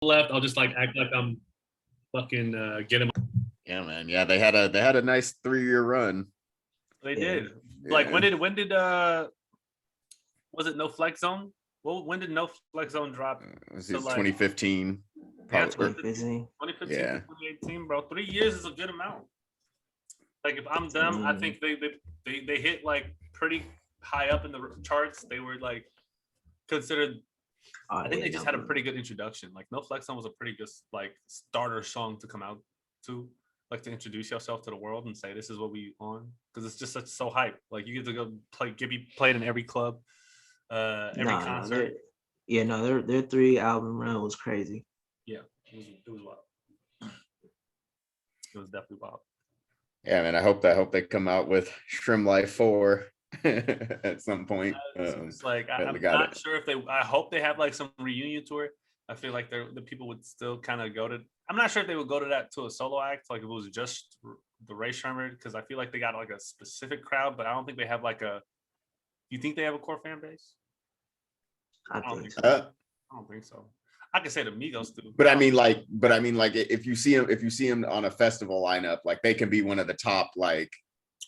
left, I'll just like act like I'm fucking get him. Yeah, man. Yeah, they had a nice 3-year run. They Yeah. did. Like when did was it No Flex Zone? Well, when did No Flex Zone drop? This So, is like- 2015. Yeah, Probably. 2015. 2015 Yeah. to 2018, bro. 3 years is a good amount. Like if I'm them, I think they hit like pretty high up in the charts. They were like considered. I think they just had a pretty good introduction. Like No Flex Zone was a pretty good like starter song to come out to, like to introduce yourself to the world and say this is what we on, because it's just so hype. Like you get to go be played in every club, every concert. Their 3 album run was crazy. Yeah, it was wild. It was definitely wild. Yeah, man. I hope they come out with Shrimp Life 4 at some point. It's like I'm not sure if they. I hope they have like some reunion tour. I feel like the people would still kind of go to. I'm not sure if they would go to that to a solo act, like if it was just the Ray Shremmer, because I feel like they got like a specific crowd, but I don't think they have like a. You think they have a core fan base? I think so. I don't think so. I could say the Migos do. But I mean, like, if you see them on a festival lineup, like they can be one of the top, like,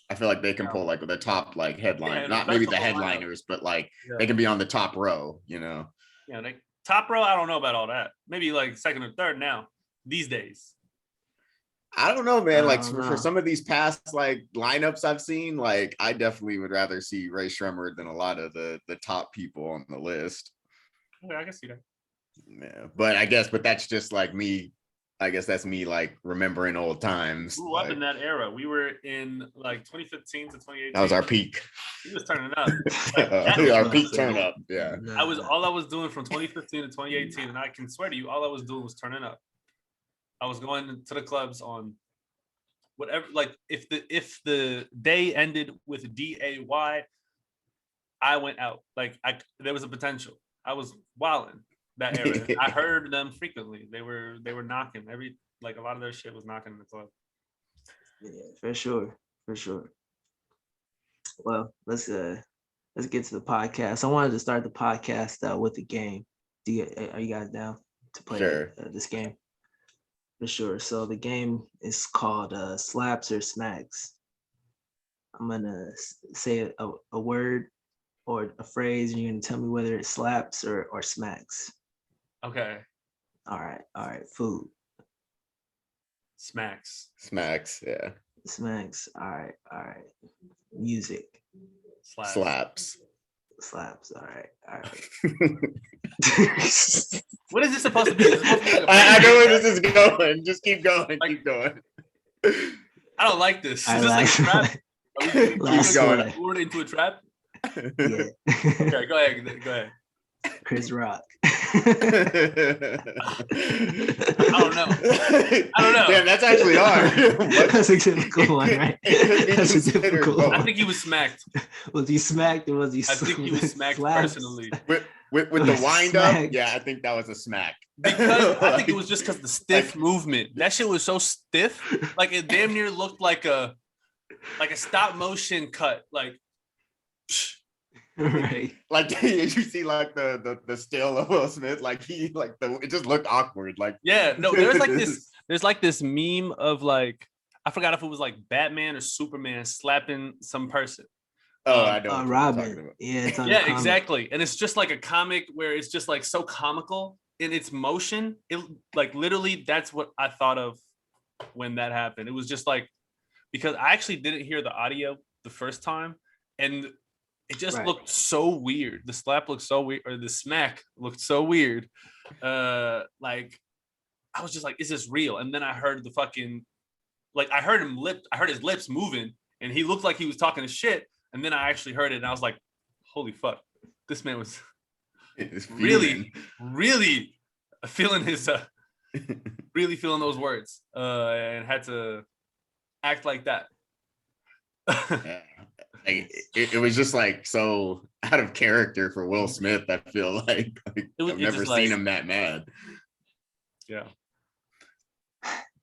I feel like they can pull like the top like headline, not maybe the headliners, but like they can be on the top row, you know. Yeah, top row. I don't know about all that. Maybe like second or third now these days. I don't know, man. Like for some of these past like lineups I've seen, like I definitely would rather see Ray Shremmer than a lot of the top people on the list. Okay, I can see that. Yeah, but that's just like me. I guess that's me like remembering old times. We grew up in that era. We were in like 2015 to 2018. That was our peak. He was turning up. Our peak turn up. Yeah. All I was doing from 2015 to 2018, and I can swear to you, all I was doing was turning up. I was going to the clubs on whatever. Like if the day ended with DAY, I went out. Like there was a potential. I was wilding that era. I heard them frequently. They were knocking a lot of their shit was knocking in the club. Yeah, for sure. Well, let's get to the podcast. I wanted to start the podcast with a game. Are you guys down to play this game? For sure. So the game is called Slaps or Smacks. I'm gonna say a word or a phrase, and you're gonna tell me whether it slaps or smacks. Okay. All right. Food. Smacks. Yeah. Smacks. All right. Music. Slaps. All right. What is this supposed to be? I know where this is going. Just keep going. Keep going. I don't like this. Is this like a trap? Are we going into a trap? Yeah. Okay, go ahead. Chris Rock. I don't know. Damn, that's actually hard. That's a typical one, right? That's a typical one. I think he was smacked. Was he smacked or was he? I think he was smacked personally. With the wind up, yeah, I think that was a smack. Because I think it was just because the stiff movement. That shit was so stiff, like it damn near looked like a stop motion cut, like. Right. Like did you see like the still of Will Smith? Like it just looked awkward. Like yeah, no, there's like this meme of like I forgot if it was like Batman or Superman slapping some person. Oh, I know. Robin. Yeah, yeah, exactly. And it's just like a comic where it's just like so comical in its motion. It like literally that's what I thought of when that happened. It was just like because I actually didn't hear the audio the first time and it just looked so weird. The slap looked so weird, or the smack looked so weird. Like I was just like, is this real? And then I heard the fucking like I heard his lips moving and he looked like he was talking to shit. And then I actually heard it and I was like, holy fuck, this man was really feeling his really feeling those words and had to act like that. Yeah. Like, it was just like so out of character for Will Smith. I feel like I've never seen him that mad. Yeah.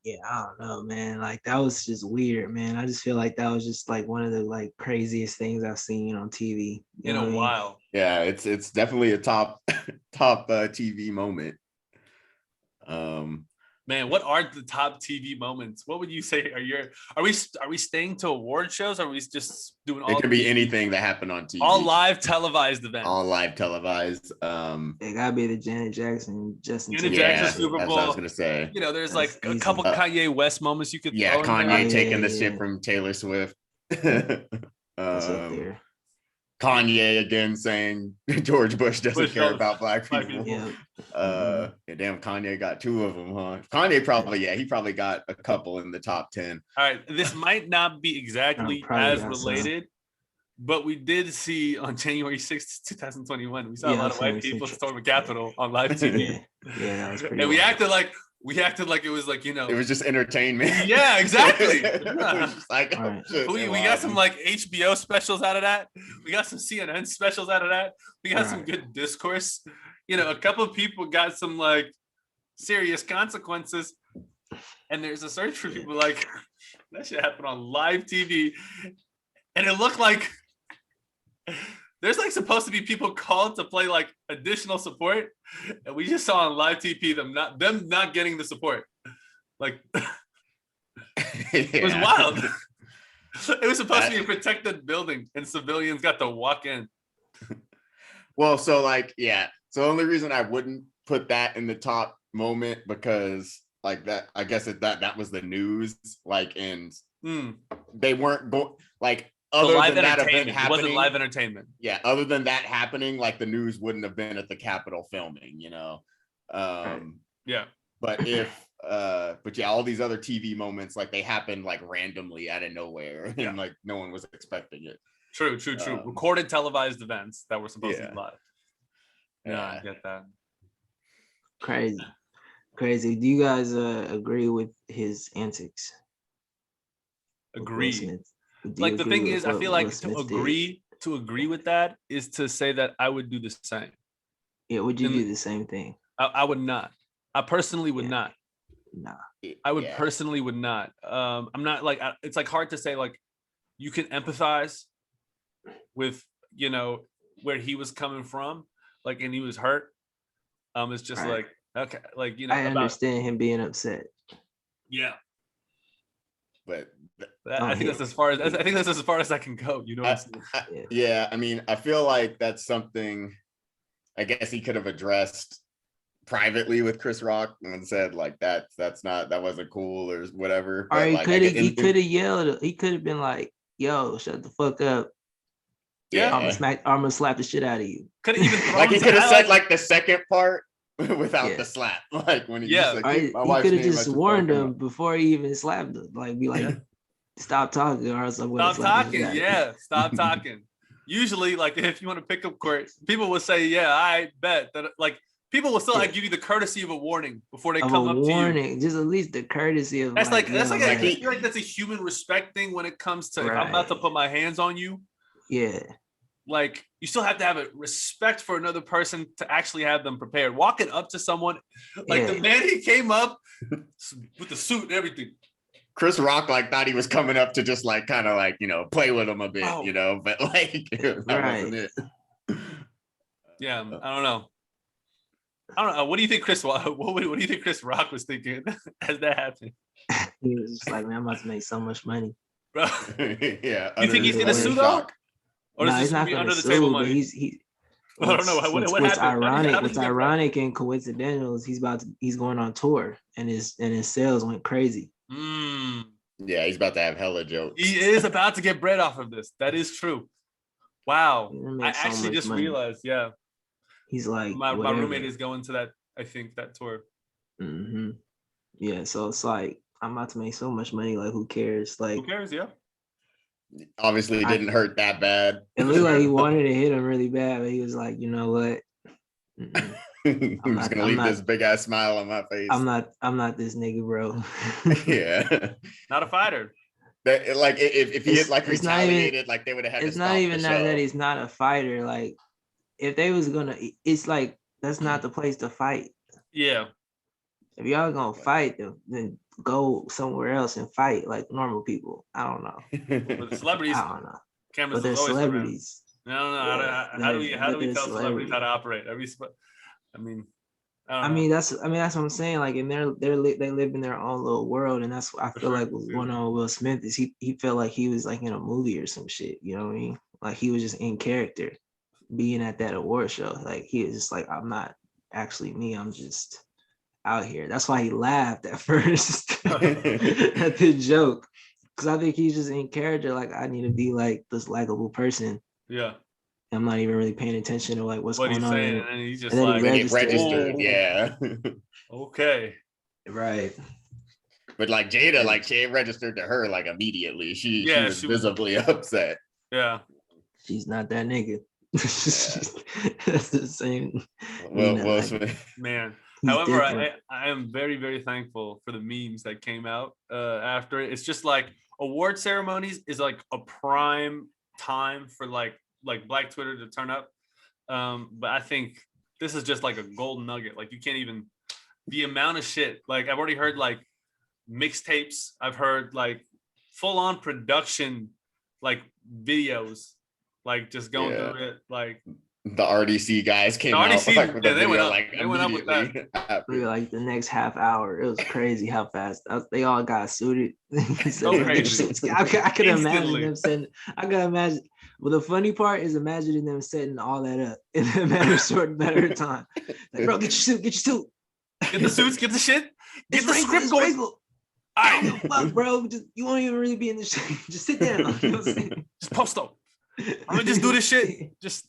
Yeah, I don't know, man. Like that was just weird, man. I just feel like that was just like one of the like craziest things I've seen on TV in a while. Yeah, it's definitely a top TV moment. Man, what are the top TV moments? What would you say are we staying to award shows? Or are we just doing all? It could be anything that happened on TV. All live televised events. All live televised. It gotta be the Janet Jackson, Jackson Jackson Super Bowl. That's what I was gonna say. You know, there's like a couple Kanye West moments you could. Yeah, Kanye taking the shit from Taylor Swift. That's up there. Kanye again saying George Bush doesn't care about black people. Yeah. Damn, Kanye got 2 of them, huh? Kanye he probably got a couple in the top 10. All right, this might not be exactly as related, but we did see on January 6th, 2021, we saw a lot of white people storm the Capitol on live TV. Yeah, that was pretty. And we acted like it was like, it was just entertainment. Yeah, exactly. Like, right. we got some like HBO specials out of that. We got some CNN specials out of that. We got some good discourse. You know, a couple of people got some like serious consequences. And there's a search for people like that shit happened on live TV. And it looked like there's like supposed to be people called to play like additional support, and we just saw on live TV them not getting the support. Like it was wild. It was supposed to be a protected building, and civilians got to walk in. Well, so like, yeah. So the only reason I wouldn't put that in the top moment because like that, I guess that was the news. Like, and they weren't like. Other than that event happening, it wasn't live entertainment. Yeah, other than that happening, like the news wouldn't have been at the Capitol filming, you know. Yeah. But but yeah, all these other TV moments, like they happened like randomly out of nowhere, and like no one was expecting it. True. Recorded televised events that were supposed to be live. Yeah, I get that. Crazy. Do you guys agree with his antics? Agree. Like the thing is, I feel like to agree with that is to say that I would do the same. Yeah, would you do the same thing? I would not. I personally would not. Nah. I would personally would not. I'm not like, it's like hard to say like you can empathize with, you know, where he was coming from, like, and he was hurt. It's just like, okay, like, you know, I understand him being upset. Yeah. But I think that's as far as I can go. You know. Yeah, I mean, I feel like that's something I guess he could have addressed privately with Chris Rock and said like that wasn't cool or whatever. Or he could have yelled. He could have been like, "Yo, shut the fuck up." Yeah, I'm gonna slap the shit out of you. Could have even like he could have said like the second part without the slap. Like when he just like, he could have just warned him before he even slapped him. Like be like, stop talking or else I'm gonna stop talking. Yeah, stop talking. Usually, like if you want to pick up court, people will say, "Yeah, I bet that." Like people will still like give you the courtesy of a warning before they come up to you. Just at least the courtesy of. That's I feel like that's a human respect thing when it comes to if I'm about to put my hands on you. Yeah. Like you still have to have a respect for another person to actually have them prepared. Walking up to someone, like the man, he came up with the suit and everything. Chris Rock like thought he was coming up to just like kind of like, you know, play with him a bit, you know, but like that wasn't it. Yeah, I don't know. What do you think, Chris? What do you think Chris Rock was thinking as that happened? He was just like, man, I must make so much money. Bro. Yeah. You think he's gonna sue though? Or no, he's not going to sue, but he I don't know what what's happened. What's ironic and coincidental is he's going on tour and his sales went crazy. Yeah, he's about to have hella jokes. He is about to get bread off of this. That is true. Wow, I actually just realized. Yeah, he's like my roommate is going to that. I think that tour. Mm-hmm. Yeah, so it's like I'm about to make so much money. Like, who cares? Like, who cares? Yeah. Obviously, it didn't hurt that bad. It looked like he wanted to hit him really bad, but he was like, you know what? I'm just gonna leave this big ass smile on my face. I'm not this nigga, bro. Yeah. Not a fighter. That, like if he had like retaliated, like they would have had. It's not even that he's not a fighter. Like if they was gonna, it's like that's not the place to fight. Yeah. If y'all gonna fight, then go somewhere else and fight like normal people. I don't know. But the celebrities, I don't know. Cameras, but they're celebrities. No. How do we tell celebrities how to operate? I mean, I mean, that's what I'm saying. Like, and they live in their own little world, and that's what I feel like was going on with Will Smith is he felt like he was like in a movie or some shit. You know what I mean? Like he was just in character, being at that award show. Like he was just like, I'm not actually me. I'm just out here. That's why he laughed at first at the joke, because I think he's just in character. Like I need to be like this likable person. Yeah. I'm not even really paying attention to like what's going on. Saying, and he's just and then like, he registered. Yeah. Okay. Right. But like Jada, like she registered to her like immediately. She was visibly upset. Yeah. She's not that nigga. That's the same. Well, man. However, I am very, very thankful for the memes that came out after it. It's just like award ceremonies is like a prime time for like Black Twitter to turn up. But I think this is just like a gold nugget. Like you can't even, the amount of shit. Like I've already heard like mixtapes. I've heard like full on production, like videos, like just going through it. Like the RDC guys came out like, with the video, they went up with that. Like the next half hour, it was crazy how fast they all got suited. So crazy. I could imagine them saying. I could imagine. Well, the funny part is imagining them setting all that up in a matter of time. Like, bro, get your suit, get the suits, get the shit, get the script going. All right, fuck, bro, you won't even really be in the shit. Just sit down. You know what I'm saying? Just post up. I'm gonna just do this shit. Just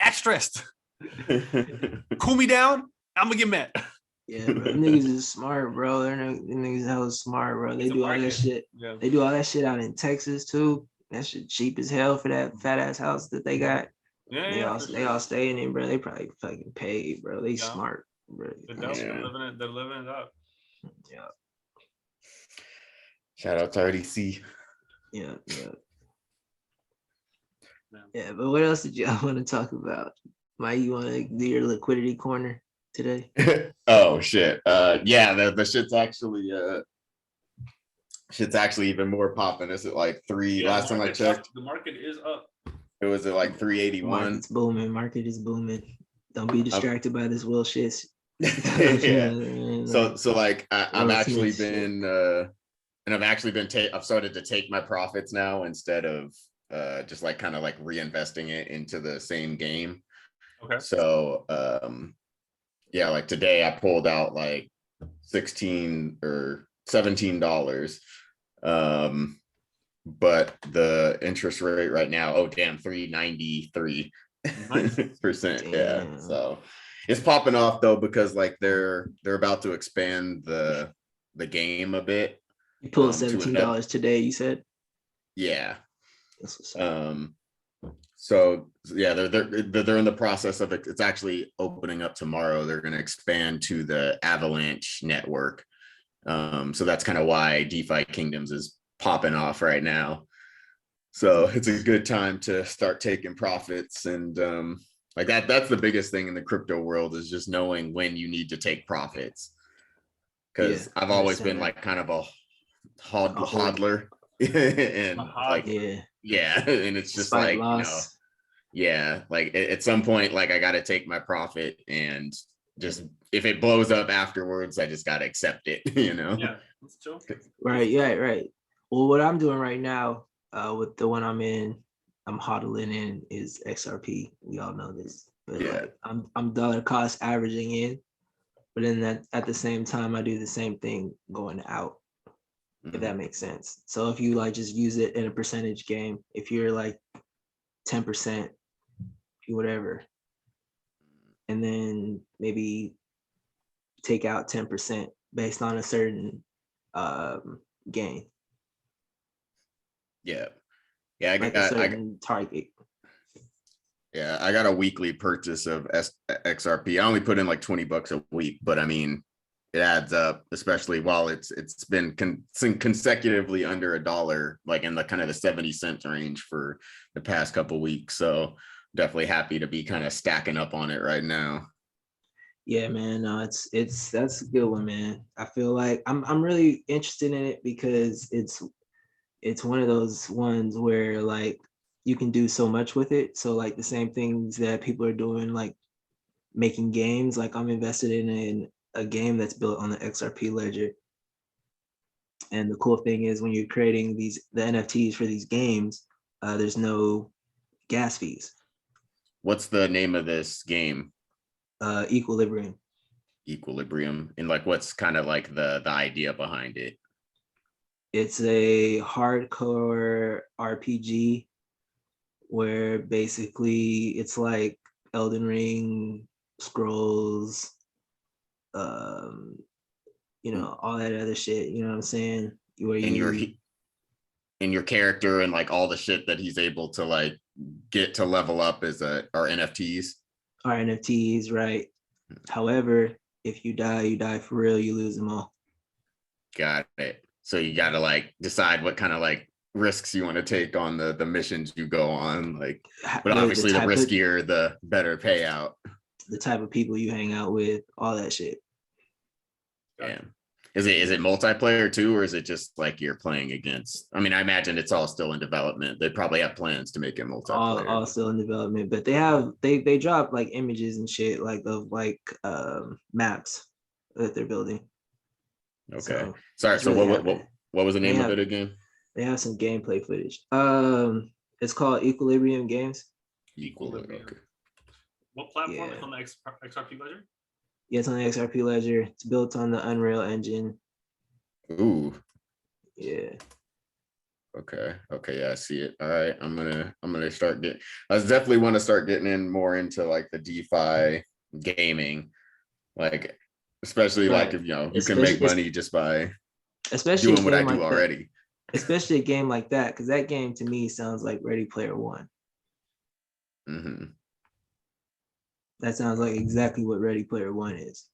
act stressed. Cool me down. I'm gonna get mad. Yeah, bro. Niggas is smart, bro. They're niggas hella smart, bro. They do all that shit. Yeah. They do all that shit out in Texas too. That shit cheap as hell for that fat ass house that they got. Yeah, they all stay in it, bro. They probably fucking paid, bro. They smart, bro. They're living it up. Yeah. Shout out to RDC. Yeah. Yeah, but what else did y'all want to talk about? Mike, you want to do your liquidity corner today? Oh shit. Yeah, the shit's actually even more popping. Is it like 3? Last time I checked, the market is up. It was at like 381. It's booming. Market is booming. Don't be distracted by this Will shit. Yeah. So like I've actually been I've started to take my profits now instead of just like kind of like reinvesting it into the same game. Okay. So yeah, like today I pulled out like $16 or $17. But the interest rate right now, 393%. Yeah. So it's popping off though, because like they're about to expand the game a bit. You pulled $17 today, you said? Yeah. So yeah, they're in the process of it. It's actually opening up tomorrow. They're going to expand to the Avalanche network. So that's kind of why DeFi Kingdoms is popping off right now. So it's a good time to start taking profits. And like that's the biggest thing in the crypto world, is just knowing when you need to take profits. Because I've always been like kind of a hodler. And like and it's just like loss. Like at some point, like I got to take my profit, and just if it blows up afterwards, I just got to accept it. Yeah, that's true. Right. Well, what I'm doing right now with the one I'm hodling in is XRP. We all know this, but like I'm dollar cost averaging in, but then that at the same time I do the same thing going out. If that makes sense. So if you like just use it in a percentage game, if you're like 10%, whatever, and then maybe take out 10% based on a certain gain. Yeah, I got a certain target. Yeah, I got a weekly purchase of XRP. I only put in like $20 a week, but I mean, it adds up, especially while it's been consecutively under $1, like in the kind of the 70-cent range for the past couple weeks. So definitely happy to be kind of stacking up on it right now. Yeah, man. No, that's a good one, man. I feel like I'm really interested in it because it's one of those ones where like you can do so much with it. So like the same things that people are doing, like making games. Like I'm invested in a game that's built on the XRP ledger. And the cool thing is when you're creating the NFTs for these games, there's no gas fees. What's the name of this game? Equilibrium. And like what's kind of like the idea behind it? It's a hardcore RPG where basically it's like Elden Ring, Scrolls, all that other shit. You know what I'm saying? Where and your character and like all the shit that he's able to like get to level up are NFTs. Are NFTs, right? However, if you die for real. You lose them all. Got it. So you got to like decide what kind of like risks you want to take on the missions you go on. Like, but obviously the riskier, the better payout. The type of people you hang out with, all that shit. Damn. Is it multiplayer too, or is it just like you're playing against? I mean, I imagine it's all still in development. They probably have plans to make it multiplayer. All still in development, but they drop like images and shit like of like maps that they're building. Okay. Sorry. So really what was the name of it again? They have some gameplay footage. It's called Equilibrium Games. Equilibrium. Okay. What platform is on the XRP ledger? Yeah, it's on the XRP ledger. It's built on the Unreal Engine. Ooh. Yeah. Okay. Yeah, I see it. All right. I'm gonna start getting. I definitely want to start getting in more into like the DeFi gaming, like especially like if you can make money just by doing what I do already. Especially a game like that, because that game to me sounds like Ready Player One. Mm-hmm. That sounds like exactly what Ready Player One is.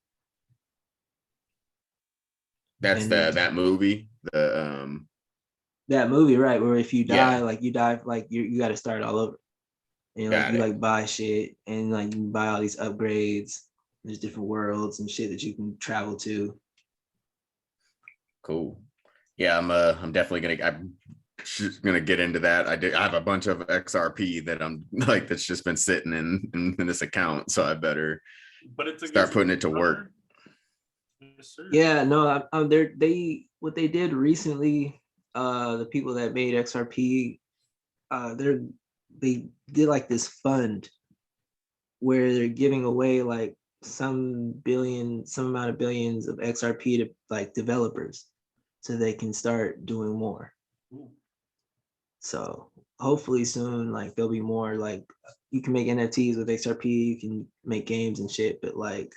That's that movie. That movie, right? Where if you die, like you got to start all over. And you buy shit and like you buy all these upgrades. There's different worlds and shit that you can travel to. Cool. Yeah, I'm definitely gonna get into that. I have a bunch of XRP that I'm like that's just been sitting in this account, so I better start putting it to work. Yeah, no, what they did recently, the people that made XRP, they did like this fund where they're giving away like some amount of billions of XRP to like developers so they can start doing more. Ooh. So hopefully soon, like there'll be more like you can make NFTs with XRP, you can make games and shit, but like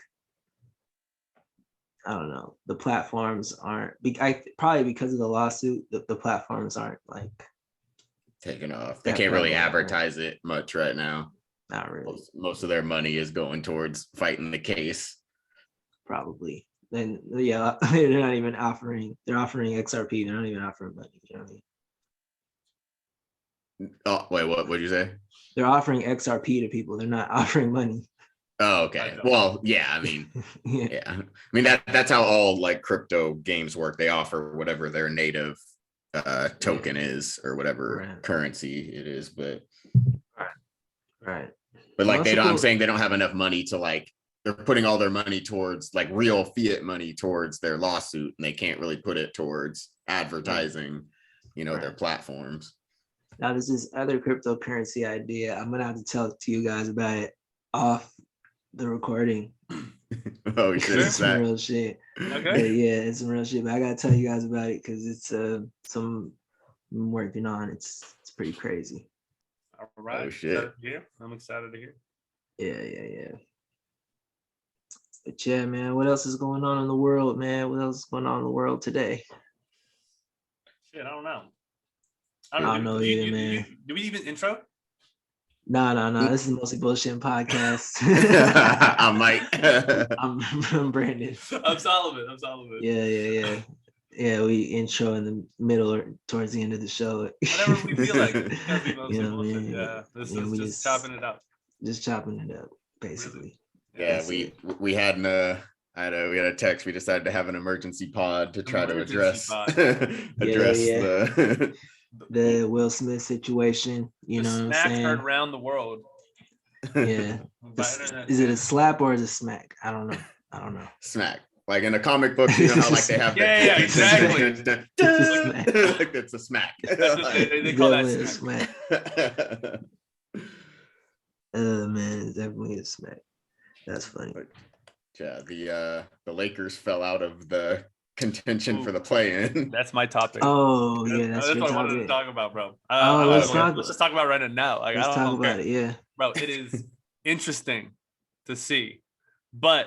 I don't know, the platforms aren't probably because of the lawsuit, the platforms aren't like taking off. They can't really advertise it much right now. Not really. Most of their money is going towards fighting the case. Probably. Then yeah, they're not even offering. They're offering XRP. They're not even offering money. You know what I mean? Oh wait, what did you say? They're offering XRP to people. They're not offering money. Oh, okay. Well, yeah. I mean, yeah. I mean that's how all like crypto games work. They offer whatever their native token is or whatever currency it is, but right. But like I'm saying they don't have enough money to like they're putting all their money towards like real fiat money towards their lawsuit, and they can't really put it towards advertising, their platforms. Now there's this other cryptocurrency idea. I'm gonna have to tell it to you guys about it off the recording. Oh shit! It's some real shit. Okay. Yeah, it's some real shit. But I gotta tell you guys about it because it's some I'm working on. It's pretty crazy. All right. Oh shit! Yeah, I'm excited to hear. Yeah. But yeah, man, what else is going on in the world, man? What else is going on in the world today? Shit, I don't know. I don't know either, man. Do we even intro? No. This is mostly bullshit podcast. I might. I'm Brandon. I'm Solomon. Yeah. Yeah, we intro in the middle or towards the end of the show. Whatever we feel like. Yeah, this is just chopping it up. Just chopping it up, basically. Yeah, we had a text. We decided to have an emergency pod to try to address the Will Smith situation. You know what I'm saying? Heard around the world. Yeah. Is it a slap or is it a smack? I don't know. Smack. Like in the comic books, you know how like they have yeah, exactly. Like it's a smack. They call that a smack. Man, it's definitely a smack. That's funny. Yeah, the Lakers fell out of the contention for the play-in. That's my topic. Oh yeah, that's what I wanted to talk about, bro. Let's just talk about right now. Like, let's talk about it. Yeah, bro, it is interesting to see, but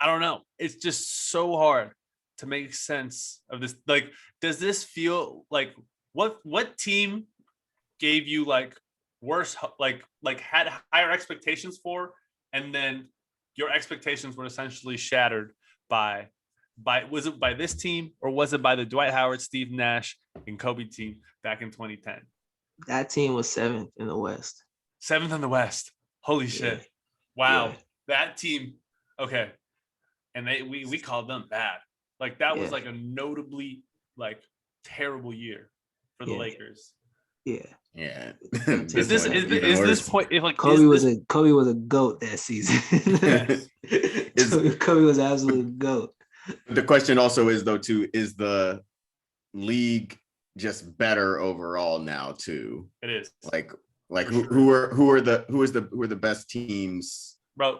I don't know. It's just so hard to make sense of this. Like, does this feel like what team gave you like worse, like had higher expectations for, and then your expectations were essentially shattered by was it by this team or was it by the Dwight Howard, Steve Nash, and Kobe team back in 2010? That team was 7th in the West. 7th in the West. Holy shit! Wow, that team. Okay. And we called them bad. Like that was like a notably like terrible year for the Lakers. Yeah. Is this point if like Kobe was a GOAT that season? Kobe was absolute GOAT. The question also is though too, is the league just better overall now too? It is. Like who are the best teams? Bro,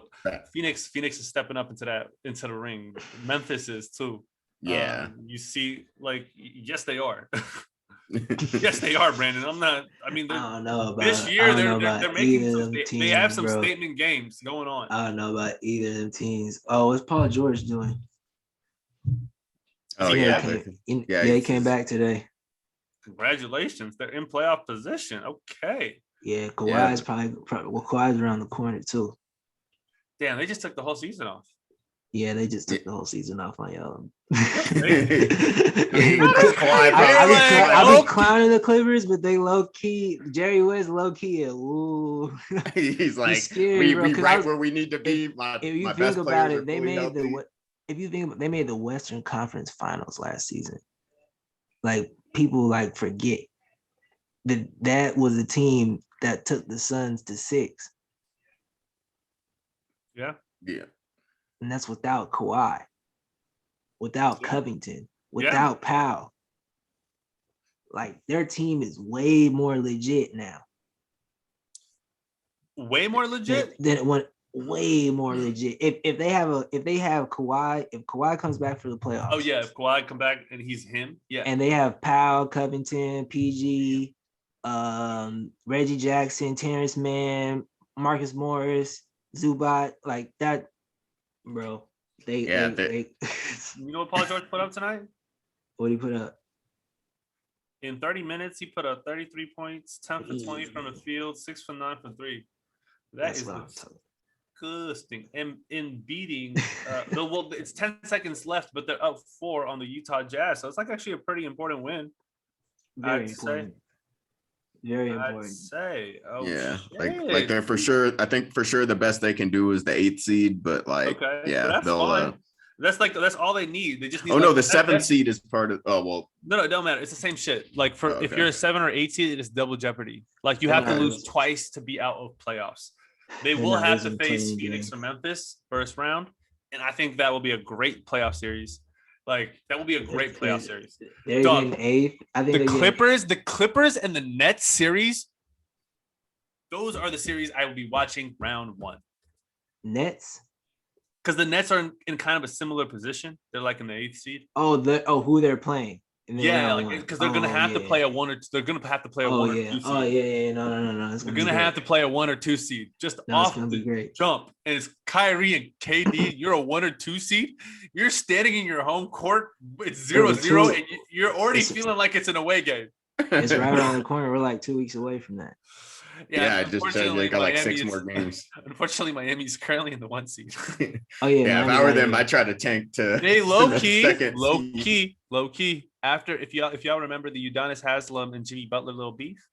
Phoenix is stepping up into the ring. Memphis is too. Yeah. You see, like, yes, they are. Yes, they are, Brandon. I don't know about this year. They're making they have some statement games going on. I don't know about either of them teams. Oh, what's Paul George doing? Oh he came back today. Congratulations, they're in playoff position. Okay. Yeah, Kawhi's probably Kawhi's around the corner too. Damn, they just took the whole season off. Yeah, they just took the whole season off on y'all. I'll be clowning the Clippers, but they low key. Jerry West low key. Ooh, he's like, scary, we right where we need to be. If you think about it, they made they made the Western Conference Finals last season. Like people like forget that was a team that took the Suns to 6. Yeah. And that's without Kawhi, without Covington, without Powell. Like their team is way more legit now. Way more legit? Than it went way more legit. If they have Kawhi, if Kawhi comes back for the playoffs. Oh yeah, if Kawhi come back and he's him, yeah. And they have Powell, Covington, PG, Reggie Jackson, Terrence Mann, Marcus Morris, Zubac, like that, bro. They you know what Paul George put up tonight? What did he put up? In 30 minutes, he put up 33 points, 10 for 20 from the field, 6 for 9 for 3. That's disgusting. And in beating, well, it's 10 seconds left, but they're up 4 on the Utah Jazz. So it's like actually a pretty important win. Very important. Very important. I'd say. Oh, yeah, shit. like they're for sure. I think for sure the best they can do is the 8th seed, but like, yeah, they'll. That's all they need. They just need. Oh no, the 7th seed is part of. Oh well. No, it don't matter. It's the same shit. Like if you're a 7 or 8 seed, it's double jeopardy. Like you have to lose twice to be out of playoffs. They will have to face Phoenix or Memphis first round, and I think that will be a great playoff series. Like that will be a great playoff series. They're getting 8th. I think the Clippers and the Nets series. Those are the series I will be watching round 1. Nets. Because the Nets are in kind of a similar position. They're like in the 8th seed. Who they're playing. Yeah, because they're gonna have to play a 1 or 2. They're gonna have to play a 1 or 2 seed. Oh yeah. No. They're gonna have to play a 1 or 2 seed just off the jump. And it's Kyrie and KD. You're a 1 or 2 seed. You're standing in your home court. It's 0-0, and you're already feeling like it's an away game. It's right around the corner. We're like 2 weeks away from that. Yeah, I just said they got like 6 more games. Unfortunately, Miami's currently in the 1 seed. Oh yeah. Yeah, if I were them, I'd try to tank to. They low key. After if y'all remember the Udonis Haslem and Jimmy Butler little beef,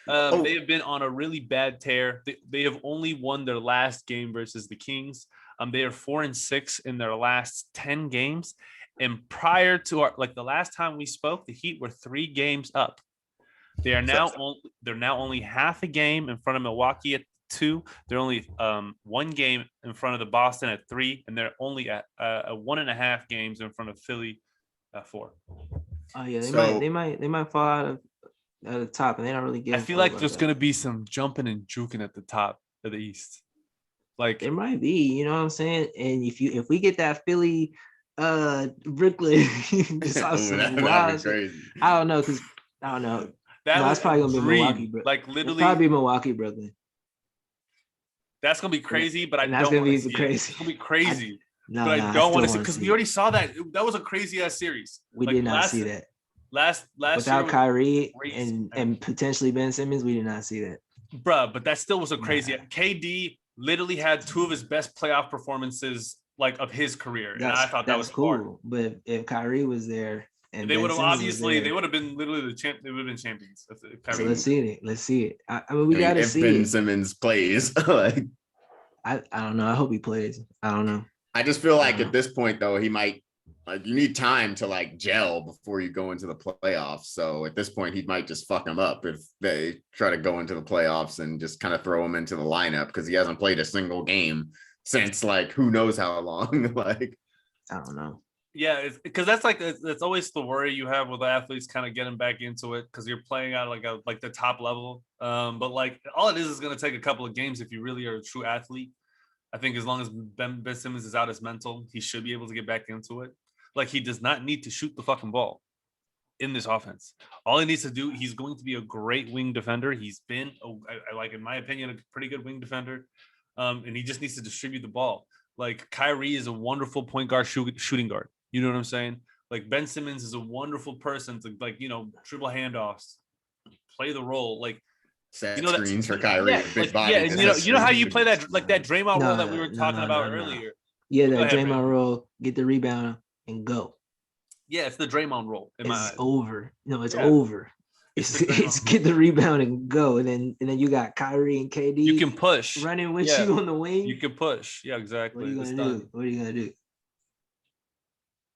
they have been on a really bad tear. They have only won their last game versus the Kings. They are 4-6 in their last 10 games. And prior to the last time we spoke, the Heat were 3 games up. They're now only half a game in front of Milwaukee 2. They're only 1 game in front of the Boston at 3, and they're only at 1.5 games in front of Philly at 4. Oh yeah, they might fall out of at the top, and they don't really get. I feel like there's gonna be some jumping and juking at the top of the East. Like there might be, you know what I'm saying? And if we get that Philly, Brooklyn, just wild shit. I don't know, because I don't know. That's probably gonna be Milwaukee, Brooklyn. Like literally, probably Milwaukee, Brooklyn. That's gonna be crazy, but I don't want to see crazy. It's gonna be crazy. I don't want to see because we already saw that. That was a crazy ass series. We did not see that. Last without Kyrie and potentially Ben Simmons, we did not see that. Bruh, but that still was a crazy. KD literally had 2 of his best playoff performances like of his career, and I thought that was cool. hard. But if Kyrie was there, and they would have obviously they would have been literally they would have been champions. So let's see it. I mean, we gotta see Ben Simmons plays. Like, I don't know. I hope he plays. I don't know. I just feel like at this point though, he might. Like, you need time to like gel before you go into the playoffs. So at this point, he might just fuck him up if they try to go into the playoffs and just kind of throw him into the lineup because he hasn't played a single game since like who knows how long. Like, I don't know. Yeah, because that's always the worry you have with athletes kind of getting back into it because you're playing out like the top level. But like all it is going to take a couple of games if you really are a true athlete. I think as long as Ben Simmons is out his mental, he should be able to get back into it. Like, he does not need to shoot the fucking ball in this offense. All he needs to do, he's going to be a great wing defender. He's been, like, in my opinion, a pretty good wing defender. And he just needs to distribute the ball. Like, Kyrie is a wonderful point guard shooting guard. You know what I'm saying? Like, Ben Simmons is a wonderful person to, like, dribble handoffs, play the role. Like, set screens for Kyrie. Yeah, big body. And you know how you play that Draymond role that we were talking about earlier? Yeah, that Draymond role, get the rebound and go. Yeah, it's the Draymond role. It's over. No, it's over. It's get the rebound and go, and then you got Kyrie and KD. You can push running with you on the wing. You can push. Yeah, exactly. What are you gonna do? What are you gonna do?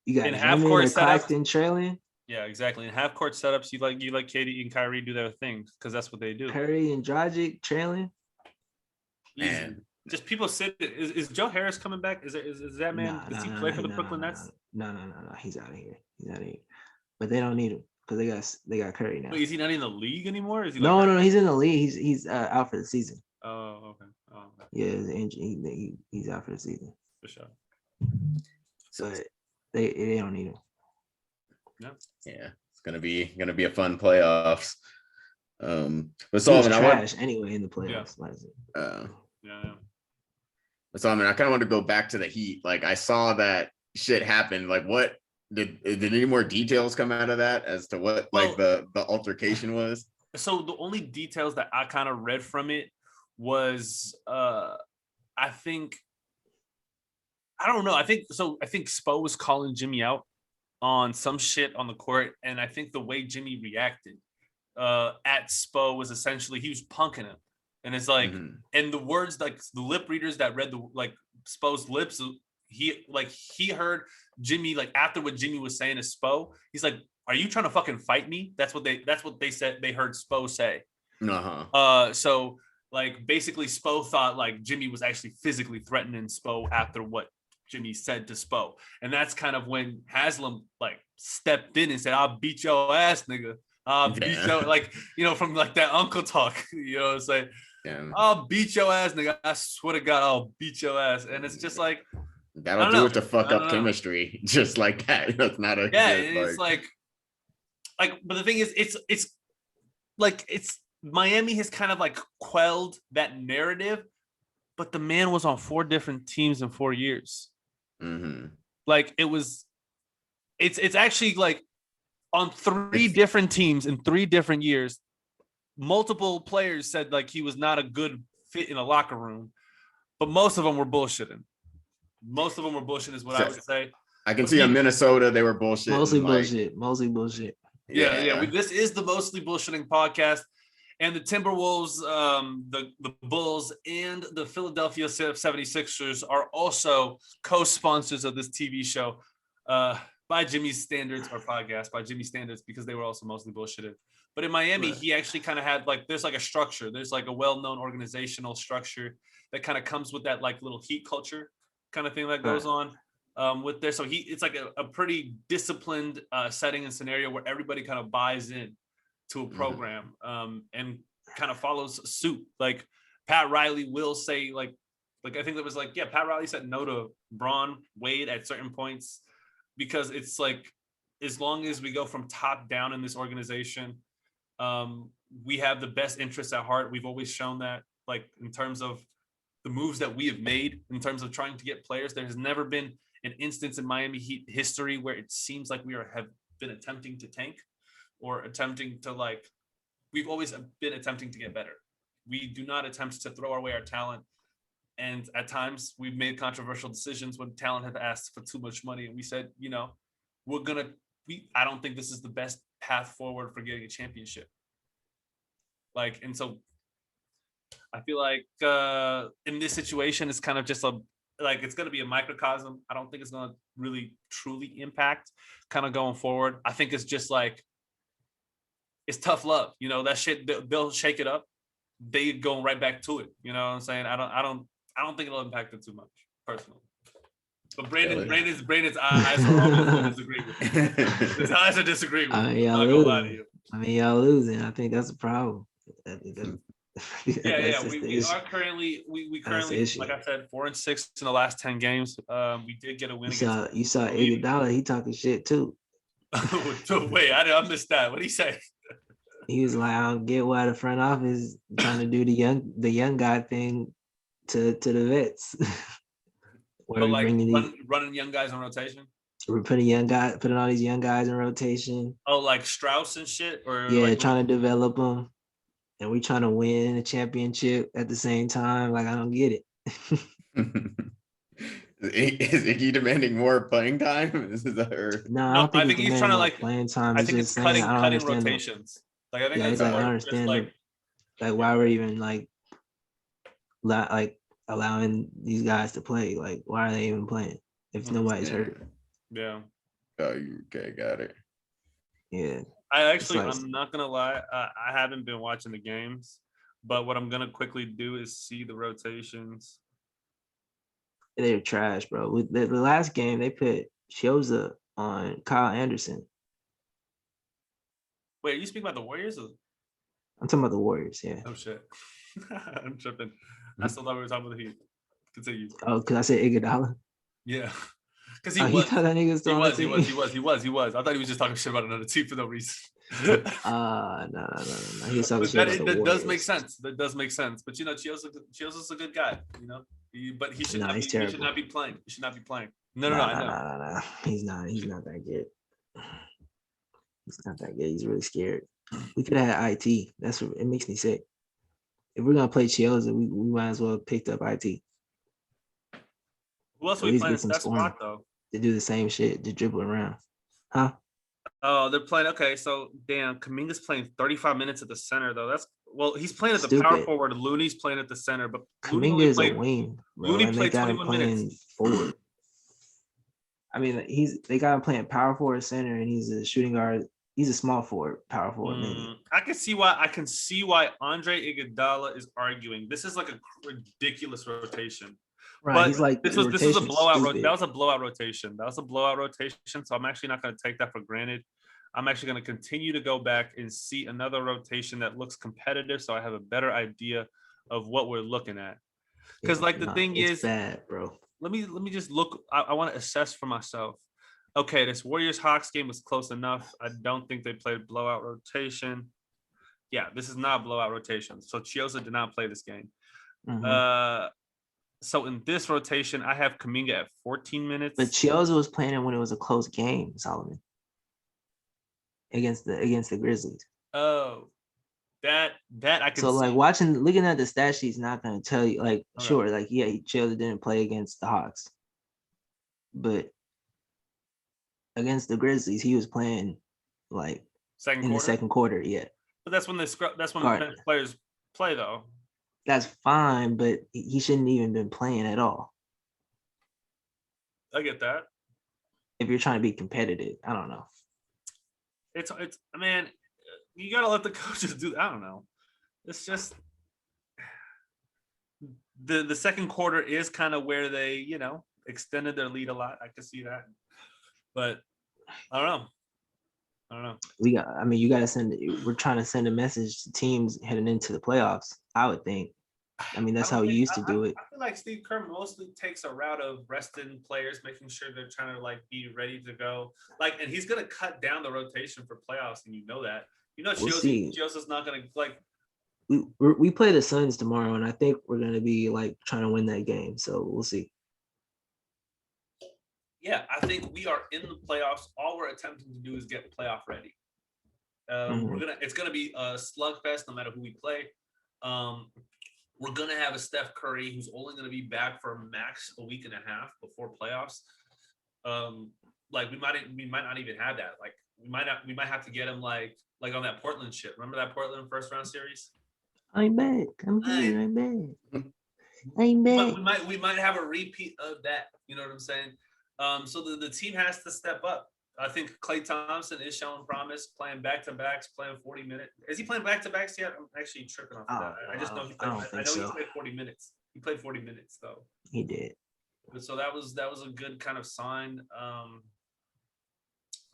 You got in half court setups trailing. Yeah, exactly. In half court setups, you like KD and Kyrie do their thing because that's what they do. Curry and Dragic trailing. Man. Just people sit. Is Joe Harris coming back? Is that man? Does he play for the Brooklyn Nets? No. He's out of here. But they don't need him because they got Curry now. Wait, is he not in the league anymore? Is he no. He's in the league. He's out for the season. Oh, okay. Yeah, he's out for the season. For sure. So they don't need him. Yeah, it's gonna be a fun playoffs. But Solomon, trash anyway in the playoffs. Yeah. So I kind of want to go back to the Heat. Like, I saw that shit happen. Like, what did any more details come out of that as to what like the altercation was? So the only details that I kind of read from it was I don't know. I think Spo was calling Jimmy out on some shit on the court, and I think the way Jimmy reacted at Spo was essentially he was punking him. And it's like, and the words, like the lip readers that read Spo's lips, he heard Jimmy, like after what Jimmy was saying to Spo, he's like, "Are you trying to fucking fight me?" That's what they said. They heard Spo say. So like basically Spo thought like Jimmy was actually physically threatening Spo after what Jimmy said to Spo, and that's kind of when Haslam like stepped in and said, "I'll beat your ass, nigga. Beat your," like, from like that uncle talk, you know what I'm saying? Yeah. "I'll beat your ass, nigga. I swear to God, I'll beat your ass." And it's just like, that'll do it to fuck up chemistry, just like that. That's not a it's like, but the thing is, it's Miami has kind of like quelled that narrative, but the man was on 4 different teams in 4 years. Like it's actually like on 3 different teams in 3 different years. Multiple players said like he was not a good fit in a locker room, but most of them were bullshitting. Is what I would say. I can see in Minnesota they were bullshit. Mostly bullshit. Yeah. This is the mostly bullshitting podcast, and the Timberwolves, the Bulls, and the Philadelphia 76ers are also co-sponsors of this TV show. By by Jimmy's standards, or podcast by Jimmy's standards, because they were also mostly bullshitted. But in Miami, he actually kind of had like, there's like a structure. There's like a well-known organizational structure that kind of comes with that like little heat culture kind of thing that goes on with there. So it's like a pretty disciplined setting and scenario where everybody kind of buys in to a program and kind of follows suit. Like Pat Riley will say like I think it was like, yeah, Pat Riley said no to Braun Wade at certain points, because it's like, as long as we go from top down in this organization, we have the best interests at heart. We've always shown that, like in terms of the moves that we have made, in terms of trying to get players. There has never been an instance in Miami Heat history where it seems like we have been attempting to tank or attempting to like, we've always been attempting to get better. We do not attempt to throw away our talent. And at times we've made controversial decisions when talent have asked for too much money. And we said, you know, I don't think this is the best path forward for getting a championship. Like, and so I feel like in this situation, it's kind of just it's going to be a microcosm. I don't think it's going to really truly impact kind of going forward. I think it's just like, it's tough love, you know, that shit, they'll shake it up. They go right back to it. You know what I'm saying? I don't think it'll impact it too much personally. But Brandon's eyes are always going to disagree with me. His eyes are disagreeing with me. I'm not gonna lie to you. I mean, y'all losing. I think that's a problem. We are currently like I said, 4-6 in the last 10 games. We did get a win against. You saw Iguodala. He talking shit too. Wait, I missed that. What did he say? He was like, I don't get why the front office trying to do the young guy thing to the vets. But like running young guys in rotation. We're putting all these young guys in rotation. Oh, like Strauss and shit, or yeah, like, trying to develop them, and we trying to win a championship at the same time. Like, I don't get it. Is Iggy demanding more playing time? No, I think he's trying to like playing time. I think it's cutting rotations. Like I think it's like I understand like why we're even like allowing these guys to play. Like, why are they even playing if nobody's hurt? Yeah. Oh, okay, got it. Yeah. I'm not gonna lie. I haven't been watching the games, but what I'm gonna quickly do is see the rotations. They're trash, bro. With the last game, they put Chioza on Kyle Anderson. Wait, are you speaking about the Warriors? Or... I'm talking about the Warriors, yeah. Oh shit. I'm tripping. I still thought we were talking about the Heat. Continue. Oh, because I said Iguodala? Yeah. Because he thought that nigga was still on the team. He was. I thought he was just talking shit about another team for no reason. No. He was talking shit about that does make sense. That does make sense. But you know, Chioza's a good guy, you know. But he should not be playing. He should not be playing. No. He's not that good. He's not that good. He's really scared. We could have had IT. That's what it makes me sick. If we're gonna play Chioza, we might as well have picked up IT. Who else are we playing? That's spot though. To do the same shit, to dribble around. Huh? Oh, they're playing. Okay, so damn, Kuminga's playing 35 minutes at the center though. He's playing at the power forward. Looney's playing at the center, but Kuminga is a wing. Looney played 21 minutes. Forward. I mean, they got him playing power forward center, and he's a shooting guard. He's a small forward, power forward. I can see why Andre Iguodala is arguing. This is like a ridiculous rotation. Right, but he's like this was a blowout. That was a blowout rotation. So I'm actually not going to take that for granted. I'm actually going to continue to go back and see another rotation that looks competitive, so I have a better idea of what we're looking at. Because the thing is, bad, bro. Let me just look. I want to assess for myself. Okay, this Warriors-Hawks game was close enough. I don't think they played blowout rotation. Yeah, this is not blowout rotation. So Chioza did not play this game. Mm-hmm. So in this rotation, I have Kuminga at 14 minutes. But Chioza was playing when it was a close game, Solomon. Against the Grizzlies. Oh, that I can. So looking at the stat sheet's not going to tell you. Sure, Chioza didn't play against the Hawks, but against the Grizzlies, he was playing the second quarter. Yeah, but that's when the players play though. That's fine, but he shouldn't even been playing at all. I get that. if you're trying to be competitive. I don't know. It's man, you gotta let the coaches do. I don't know. It's just the second quarter is kind of where they extended their lead a lot. I can see that, but I don't know. You gotta we're trying to send a message to teams heading into the playoffs, I would think. I mean, that's how we used to do it. I feel like Steve Kerr mostly takes a route of resting players, making sure they're trying to like be ready to go. Like, and he's gonna cut down the rotation for playoffs, and you know that. Chiosa's not gonna like. We play the Suns tomorrow, and I think we're gonna be like trying to win that game. So we'll see. Yeah, I think we are in the playoffs. All we're attempting to do is get playoff ready. It's gonna be a slugfest no matter who we play. We're gonna have a Steph Curry who's only gonna be back for max a week and a half before playoffs. Like we might not even have that. Like we might have to get him like on that Portland shit. Remember that Portland first round series? I'm back. I'm here. I'm back. I'm back. We might have a repeat of that. You know what I'm saying? So the team has to step up. I think Klay Thompson is showing promise, playing back-to-backs, playing 40 minutes. Is he playing back-to-backs yet? I'm actually tripping off of that. I just know he played. I know he played 40 minutes. He played 40 minutes though. He did. So that was a good kind of sign.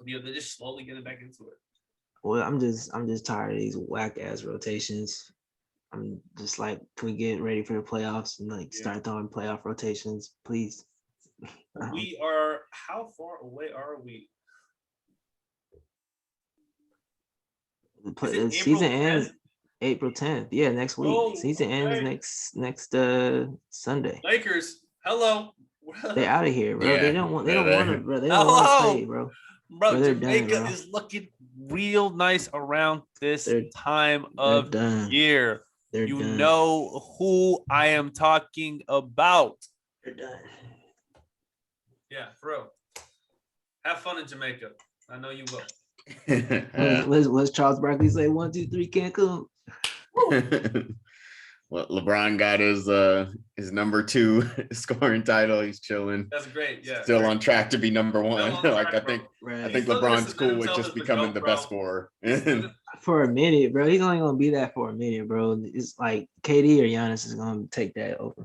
They're just slowly getting back into it. Well, I'm just tired of these whack ass rotations. I'm just like, can we get ready for the playoffs and start throwing playoff rotations, please? We are. How far away are we? The season ends April 10th. Yeah, next week. Season ends next Sunday. Lakers, hello. They out of here, bro. Yeah. They don't want to, bro. They don't want to play, bro. Bro, Jamaica is looking real nice around this time of year. You know who I am talking about. They're done. Yeah, for real. Have fun in Jamaica. I know you will. What's Charles Barkley say? 1, 2, 3, Cancun. Well, LeBron got his number 2 scoring title. He's chilling. That's great. Yeah. Still on track to be number 1. I think LeBron's cool with just becoming the best scorer. For a minute, bro. He's only gonna be that for a minute, bro. It's like KD or Giannis is gonna take that over.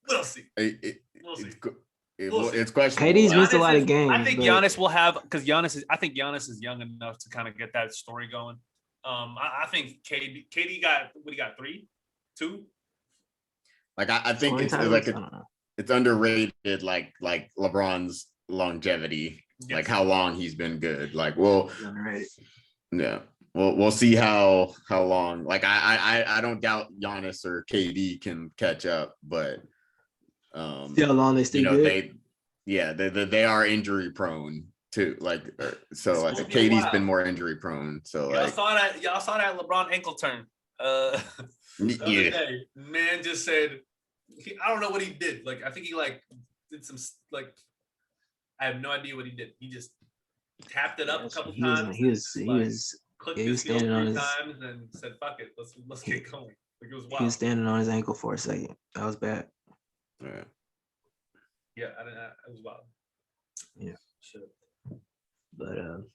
We'll see. We'll see. It's questionable. KD's missed a lot of games. I think Giannis will have because Giannis is young enough to kind of get that story going. I think KD got 3, 2. Like I think it's underrated. Like LeBron's longevity, like how long he's been good. Like we'll see how long. Like I don't doubt Giannis or KD can catch up, but see how long they stay good. They are injury prone too. Like so I think KD's been more injury prone. So y'all saw that LeBron ankle turn. Day, man just said I don't know what he did. Like I think he did some I have no idea what he did. He just tapped it up a couple times. He was clicked his heel 3 times and said, "Fuck it, let's get going." Like it was wild. He was standing on his ankle for a second. That was bad. Yeah. Yeah, it was wild. Yeah. Sure. But on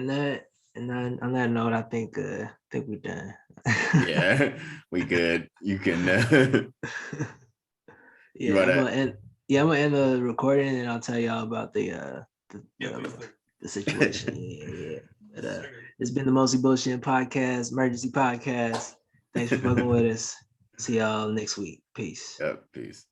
that note, I think we're done. Yeah, we good. You can. I'm gonna end the recording and I'll tell y'all about the situation. Yeah. But it's been the Mostly Bullshit Podcast, emergency podcast. Thanks for fucking with us. See y'all next week. Peace. Yep. Peace.